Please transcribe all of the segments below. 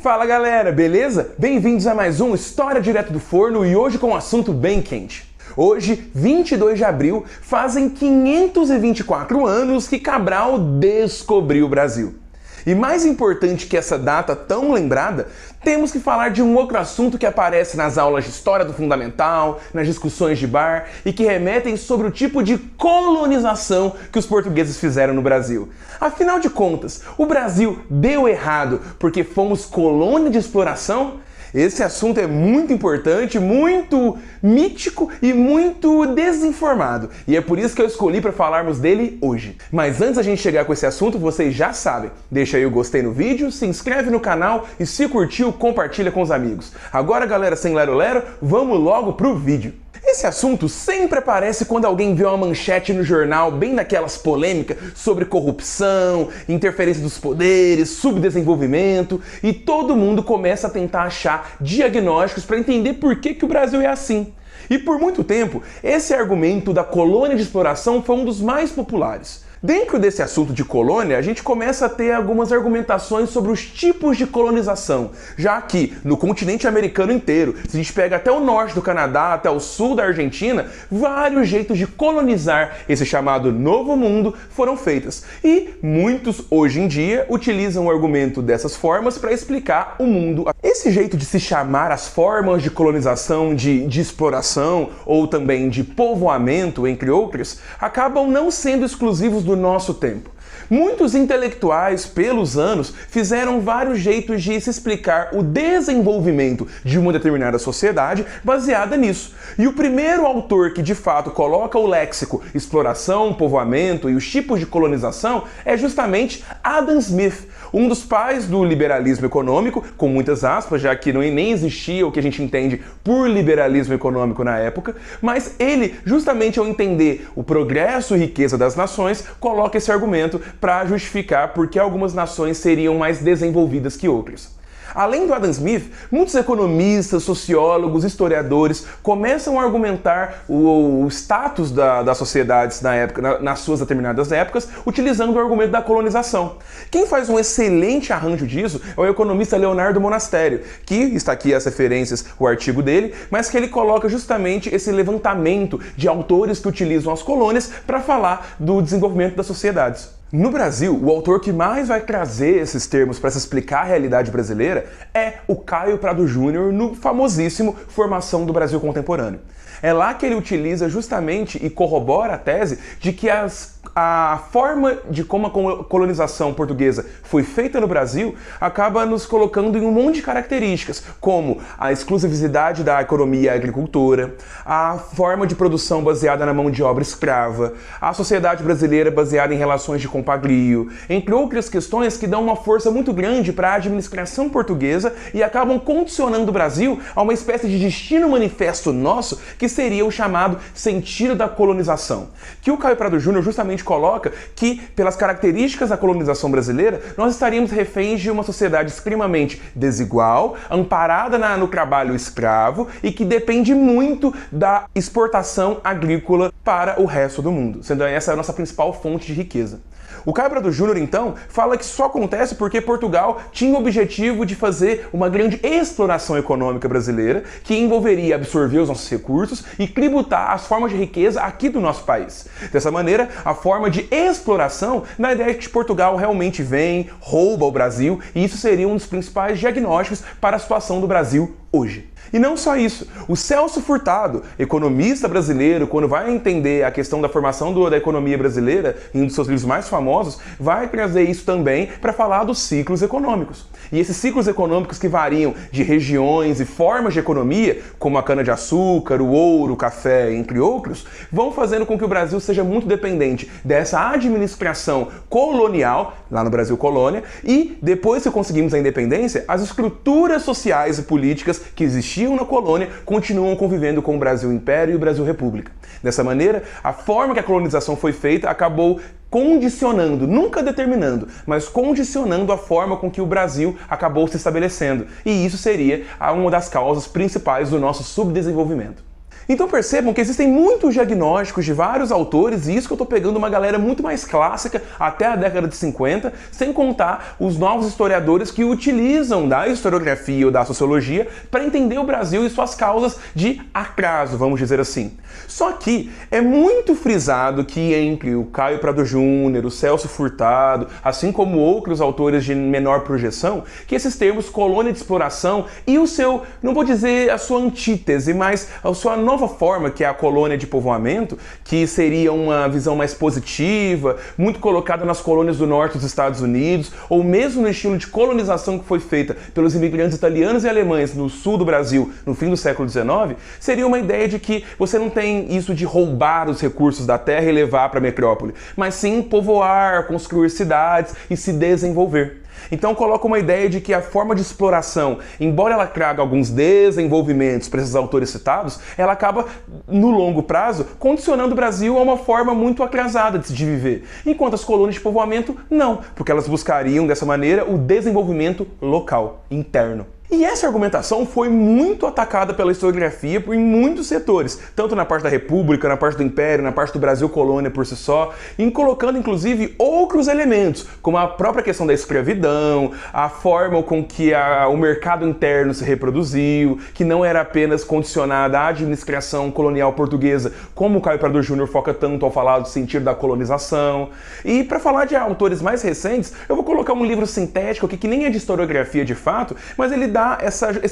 Fala galera, beleza? Bem-vindos a mais um História Direto do Forno e hoje com um assunto bem quente. Hoje, 22 de abril, fazem 524 anos que Cabral descobriu o Brasil. E mais importante que essa data tão lembrada, temos que falar de um outro assunto que aparece nas aulas de História do Fundamental, nas discussões de bar e que remetem sobre o tipo de colonização que os portugueses fizeram no Brasil. Afinal de contas, o Brasil deu errado porque fomos colônia de exploração? Esse assunto é muito importante, muito mítico e muito desinformado. E é por isso que eu escolhi para falarmos dele hoje. Mas antes da gente chegar com esse assunto, vocês já sabem. Deixa aí o gostei no vídeo, se inscreve no canal e se curtiu, compartilha com os amigos. Agora, galera, sem lero-lero, vamos logo pro vídeo. Esse assunto sempre aparece quando alguém vê uma manchete no jornal bem daquelas polêmicas sobre corrupção, interferência dos poderes, subdesenvolvimento e todo mundo começa a tentar achar diagnósticos para entender por que o Brasil é assim. E por muito tempo, esse argumento da colônia de exploração foi um dos mais populares. Dentro desse assunto de colônia, a gente começa a ter algumas argumentações sobre os tipos de colonização, já que no continente americano inteiro, se a gente pega até o norte do Canadá, até o sul da Argentina, vários jeitos de colonizar esse chamado Novo Mundo foram feitos. E muitos, hoje em dia, utilizam o argumento dessas formas para explicar o mundo. Esse jeito de se chamar as formas de colonização, de exploração ou também de povoamento, entre outros, acabam não sendo exclusivos do nosso tempo. Muitos intelectuais, pelos anos, fizeram vários jeitos de se explicar o desenvolvimento de uma determinada sociedade baseada nisso. E o primeiro autor que de fato coloca o léxico exploração, povoamento e os tipos de colonização é justamente Adam Smith, um dos pais do liberalismo econômico, com muitas aspas, já que nem existia o que a gente entende por liberalismo econômico na época, mas ele, justamente ao entender o progresso e riqueza das nações, coloca esse argumento para justificar por que algumas nações seriam mais desenvolvidas que outras. Além do Adam Smith, muitos economistas, sociólogos, historiadores começam a argumentar o status das sociedades na época, nas suas determinadas épocas, utilizando o argumento da colonização. Quem faz um excelente arranjo disso é o economista Leonardo Monastério, que está aqui as referências, o artigo dele, mas que ele coloca justamente esse levantamento de autores que utilizam as colônias para falar do desenvolvimento das sociedades. No Brasil, o autor que mais vai trazer esses termos para se explicar a realidade brasileira é o Caio Prado Júnior no famosíssimo Formação do Brasil Contemporâneo. É lá que ele utiliza justamente e corrobora a tese de que a forma de como a colonização portuguesa foi feita no Brasil acaba nos colocando em um monte de características, como a exclusividade da economia e agricultura, a forma de produção baseada na mão de obra escrava, a sociedade brasileira baseada em relações de compagrio, entre outras questões que dão uma força muito grande para a administração portuguesa e acabam condicionando o Brasil a uma espécie de destino manifesto nosso que seria o chamado sentido da colonização, que o Caio Prado Júnior justamente coloca que, pelas características da colonização brasileira, nós estaríamos reféns de uma sociedade extremamente desigual, amparada no trabalho escravo e que depende muito da exportação agrícola para o resto do mundo, sendo essa a nossa principal fonte de riqueza. O Caio Prado Júnior, então, fala que isso só acontece porque Portugal tinha o objetivo de fazer uma grande exploração econômica brasileira que envolveria absorver os nossos recursos e tributar as formas de riqueza aqui do nosso país. Dessa maneira, a forma de exploração, na ideia de que Portugal realmente vem, rouba o Brasil, e isso seria um dos principais diagnósticos para a situação do Brasil hoje. E não só isso, o Celso Furtado, economista brasileiro, quando vai entender a questão da formação da economia brasileira, em um dos seus livros mais famosos, vai trazer isso também para falar dos ciclos econômicos. E esses ciclos econômicos que variam de regiões e formas de economia, como a cana-de-açúcar, o ouro, o café, entre outros, vão fazendo com que o Brasil seja muito dependente dessa administração colonial, lá no Brasil colônia, e depois que conseguimos a independência, as estruturas sociais e políticas que existiam na colônia continuam convivendo com o Brasil Império e o Brasil República. Dessa maneira, a forma que a colonização foi feita acabou condicionando, nunca determinando, mas condicionando a forma com que o Brasil acabou se estabelecendo. E isso seria uma das causas principais do nosso subdesenvolvimento. Então percebam que existem muitos diagnósticos de vários autores, e isso que eu estou pegando uma galera muito mais clássica até a década de 50, sem contar os novos historiadores que utilizam da historiografia ou da sociologia para entender o Brasil e suas causas de atraso, vamos dizer assim. Só que é muito frisado que entre o Caio Prado Júnior, o Celso Furtado, assim como outros autores de menor projeção, que esses termos colônia de exploração e o seu, não vou dizer a sua antítese, mas a sua nova forma, que é a colônia de povoamento, que seria uma visão mais positiva, muito colocada nas colônias do norte dos Estados Unidos, ou mesmo no estilo de colonização que foi feita pelos imigrantes italianos e alemães no sul do Brasil no fim do século XIX, seria uma ideia de que você não tem isso de roubar os recursos da terra e levar para a metrópole, mas sim povoar, construir cidades e se desenvolver. Então coloca uma ideia de que a forma de exploração, embora ela traga alguns desenvolvimentos para esses autores citados, ela acaba, no longo prazo, condicionando o Brasil a uma forma muito atrasada de viver. Enquanto as colônias de povoamento, não, porque elas buscariam, dessa maneira, o desenvolvimento local, interno. E essa argumentação foi muito atacada pela historiografia em muitos setores, tanto na parte da República, na parte do Império, na parte do Brasil colônia por si só, e colocando inclusive outros elementos, como a própria questão da escravidão, a forma com que o mercado interno se reproduziu, que não era apenas condicionada à administração colonial portuguesa, como o Caio Prado Júnior foca tanto ao falar do sentido da colonização. E para falar de autores mais recentes, eu vou colocar um livro sintético aqui que nem é de historiografia de fato, mas ele dá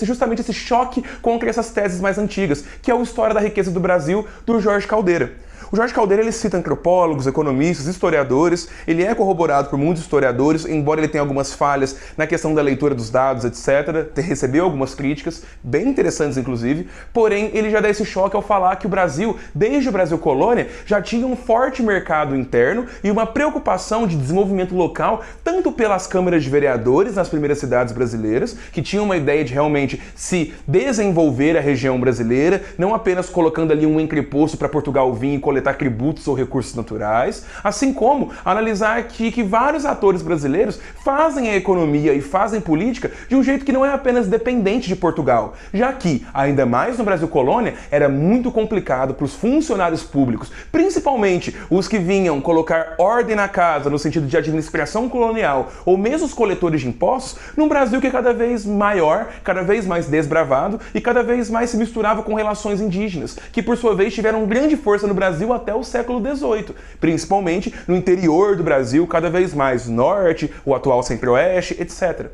justamente esse choque contra essas teses mais antigas, que é o História da Riqueza do Brasil, do Jorge Caldeira. O Jorge Caldeira ele cita antropólogos, economistas, historiadores, ele é corroborado por muitos historiadores, embora ele tenha algumas falhas na questão da leitura dos dados, etc. Recebeu algumas críticas, bem interessantes inclusive, porém ele já dá esse choque ao falar que o Brasil, desde o Brasil colônia, já tinha um forte mercado interno e uma preocupação de desenvolvimento local, tanto pelas câmaras de vereadores nas primeiras cidades brasileiras, que tinham uma ideia de realmente se desenvolver a região brasileira, não apenas colocando ali um entreposto para Portugal vir e coletar tributos ou recursos naturais, assim como analisar que vários atores brasileiros fazem a economia e fazem política de um jeito que não é apenas dependente de Portugal, já que, ainda mais no Brasil colônia, era muito complicado para os funcionários públicos, principalmente os que vinham colocar ordem na casa no sentido de administração colonial, ou mesmo os coletores de impostos, num Brasil que é cada vez maior, cada vez mais desbravado e cada vez mais se misturava com relações indígenas, que por sua vez tiveram grande força no Brasil até o século XVIII, principalmente no interior do Brasil, cada vez mais norte, o atual centro-oeste, etc.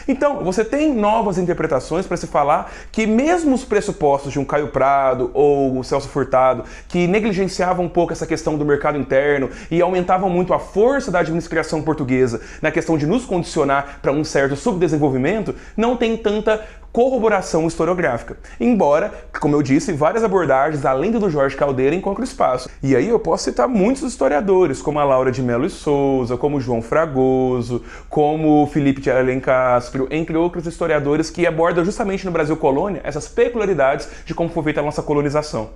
Então, você tem novas interpretações para se falar que mesmo os pressupostos de um Caio Prado ou o Celso Furtado, que negligenciavam um pouco essa questão do mercado interno e aumentavam muito a força da administração portuguesa na questão de nos condicionar para um certo subdesenvolvimento, não tem tanta corroboração historiográfica. Embora, como eu disse, várias abordagens, além do Jorge Caldeira, encontram espaço. E aí eu posso citar muitos historiadores, como a Laura de Mello e Souza, como João Fragoso, como Felipe de Alencastro, entre outros historiadores que abordam justamente no Brasil colônia essas peculiaridades de como foi feita a nossa colonização.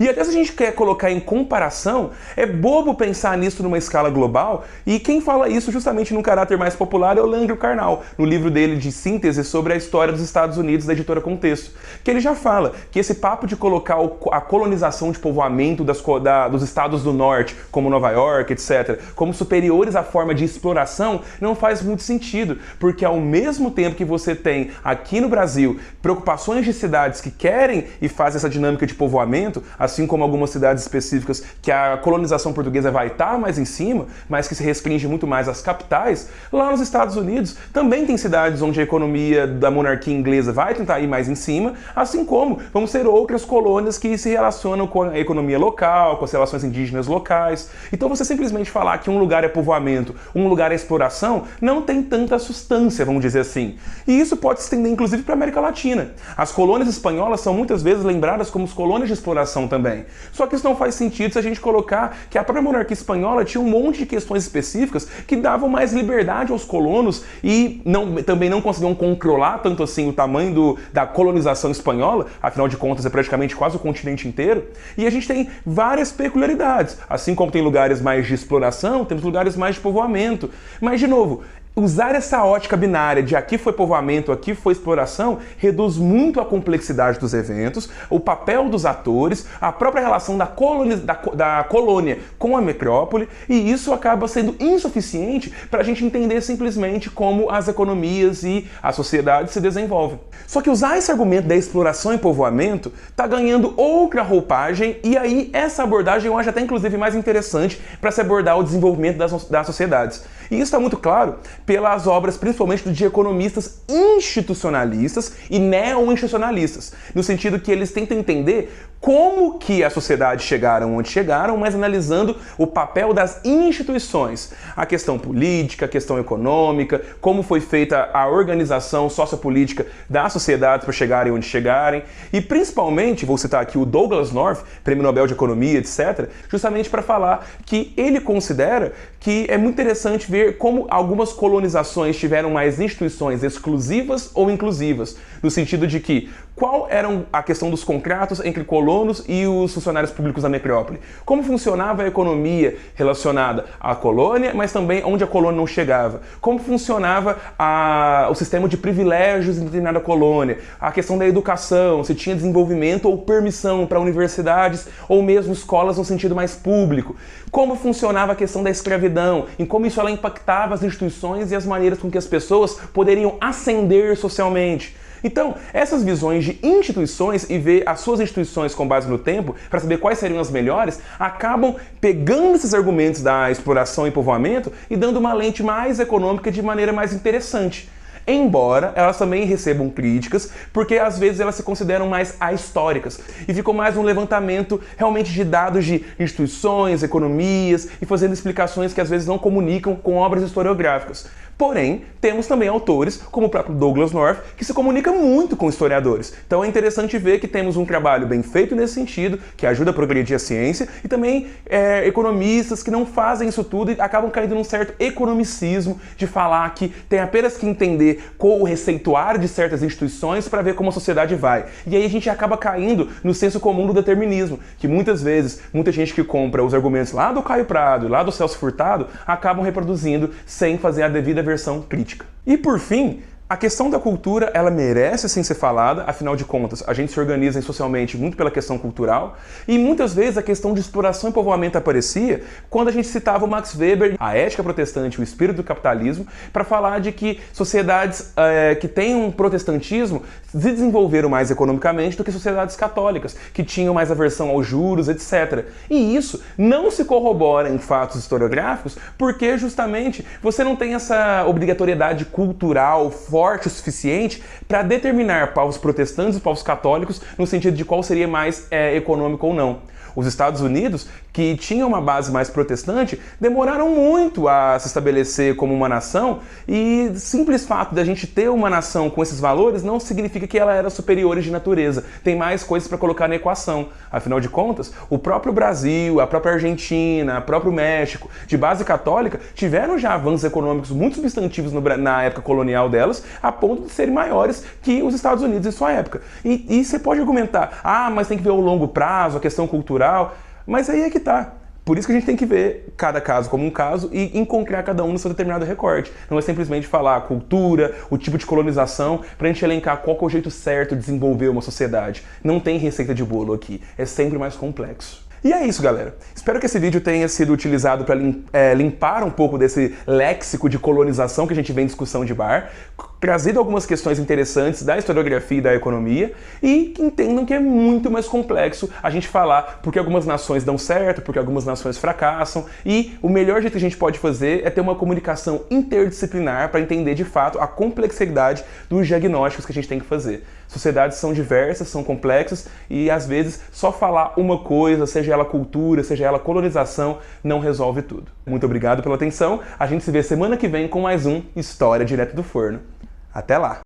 E até se a gente quer colocar em comparação, é bobo pensar nisso numa escala global, e quem fala isso justamente num caráter mais popular é o Leandro Carnal, no livro dele de síntese sobre a história dos Estados Unidos, da editora Contexto, que ele já fala que esse papo de colocar a colonização de povoamento dos estados do norte, como Nova York, etc., como superiores à forma de exploração, não faz muito sentido, porque ao mesmo tempo que você tem aqui no Brasil preocupações de cidades que querem e fazem essa dinâmica de povoamento, assim como algumas cidades específicas que a colonização portuguesa vai estar mais em cima, mas que se restringe muito mais às capitais, lá nos Estados Unidos também tem cidades onde a economia da monarquia inglesa vai tentar ir mais em cima, assim como vamos ter outras colônias que se relacionam com a economia local, com as relações indígenas locais. Então você simplesmente falar que um lugar é povoamento, um lugar é exploração, não tem tanta substância, vamos dizer assim. E isso pode se estender inclusive para a América Latina. As colônias espanholas são muitas vezes lembradas como as colônias de exploração também. Só que isso não faz sentido se a gente colocar que a própria monarquia espanhola tinha um monte de questões específicas que davam mais liberdade aos colonos e também não conseguiam controlar tanto assim o tamanho da colonização espanhola, afinal de contas é praticamente quase o continente inteiro, e a gente tem várias peculiaridades. Assim como tem lugares mais de exploração, temos lugares mais de povoamento. Mas, de novo, Usar essa ótica binária de aqui foi povoamento, aqui foi exploração, reduz muito a complexidade dos eventos, o papel dos atores, a própria relação da colônia com a metrópole, e isso acaba sendo insuficiente para a gente entender simplesmente como as economias e a sociedade se desenvolvem. Só que usar esse argumento da exploração e povoamento está ganhando outra roupagem, e aí essa abordagem eu acho até inclusive mais interessante para se abordar o desenvolvimento das sociedades. E isso está muito claro pelas obras, principalmente de economistas institucionalistas e neo-institucionalistas, no sentido que eles tentam entender como que a sociedade chegaram onde chegaram, mas analisando o papel das instituições, a questão política, a questão econômica, como foi feita a organização sociopolítica das sociedades para chegarem onde chegarem, e principalmente, vou citar aqui o Douglas North, Prêmio Nobel de Economia, etc., justamente para falar que ele considera que é muito interessante ver como algumas colonizações tiveram mais instituições exclusivas ou inclusivas, no sentido de que qual era a questão dos contratos entre colonos e os funcionários públicos da metrópole? Como funcionava a economia relacionada à colônia, mas também onde a colônia não chegava? Como funcionava o sistema de privilégios em determinada colônia? A questão da educação, se tinha desenvolvimento ou permissão para universidades ou mesmo escolas no sentido mais público? Como funcionava a questão da escravidão? Em como isso ela impactava as instituições e as maneiras com que as pessoas poderiam ascender socialmente? Então, essas visões de instituições e ver as suas instituições com base no tempo, para saber quais seriam as melhores, acabam pegando esses argumentos da exploração e povoamento e dando uma lente mais econômica de maneira mais interessante. Embora elas também recebam críticas, porque às vezes elas se consideram mais ahistóricas e ficou mais um levantamento realmente de dados de instituições, economias e fazendo explicações que às vezes não comunicam com obras historiográficas. Porém, temos também autores, como o próprio Douglas North, que se comunica muito com historiadores. Então é interessante ver que temos um trabalho bem feito nesse sentido, que ajuda a progredir a ciência, e também economistas que não fazem isso tudo e acabam caindo num certo economicismo de falar que tem apenas que entender com o receituário de certas instituições para ver como a sociedade vai. E aí a gente acaba caindo no senso comum do determinismo, que muitas vezes, muita gente que compra os argumentos lá do Caio Prado e lá do Celso Furtado, acabam reproduzindo sem fazer a devida versão crítica. E por fim, a questão da cultura, ela merece sim ser falada, afinal de contas, a gente se organiza socialmente muito pela questão cultural, e muitas vezes a questão de exploração e povoamento aparecia quando a gente citava o Max Weber, a ética protestante, o espírito do capitalismo, para falar de que sociedades que têm um protestantismo se desenvolveram mais economicamente do que sociedades católicas, que tinham mais aversão aos juros, etc. E isso não se corrobora em fatos historiográficos, porque justamente você não tem essa obrigatoriedade cultural forte o suficiente para determinar povos protestantes e povos católicos no sentido de qual seria mais econômico ou não. Os Estados Unidos, que tinham uma base mais protestante, demoraram muito a se estabelecer como uma nação, e o simples fato da gente ter uma nação com esses valores não significa que ela era superior de natureza. Tem mais coisas para colocar na equação. Afinal de contas, o próprio Brasil, a própria Argentina, o próprio México, de base católica, tiveram já avanços econômicos muito substantivos na época colonial delas, a ponto de serem maiores que os Estados Unidos em sua época. E você pode argumentar, mas tem que ver o longo prazo, a questão cultural, mas aí é que tá. Por isso que a gente tem que ver cada caso como um caso e encontrar cada um no seu determinado recorte. Não é simplesmente falar a cultura, o tipo de colonização, pra gente elencar qual que é o jeito certo de desenvolver uma sociedade. Não tem receita de bolo aqui, é sempre mais complexo. E é isso, galera. Espero que esse vídeo tenha sido utilizado para limpar um pouco desse léxico de colonização que a gente vê em discussão de bar, trazido algumas questões interessantes da historiografia e da economia, e que entendam que é muito mais complexo a gente falar porque algumas nações dão certo, porque algumas nações fracassam, e o melhor jeito que a gente pode fazer é ter uma comunicação interdisciplinar para entender de fato a complexidade dos diagnósticos que a gente tem que fazer. Sociedades são diversas, são complexas, e às vezes só falar uma coisa, seja ela cultura, seja ela colonização, não resolve tudo. Muito obrigado pela atenção, a gente se vê semana que vem com mais um História Direto do Forno. Até lá!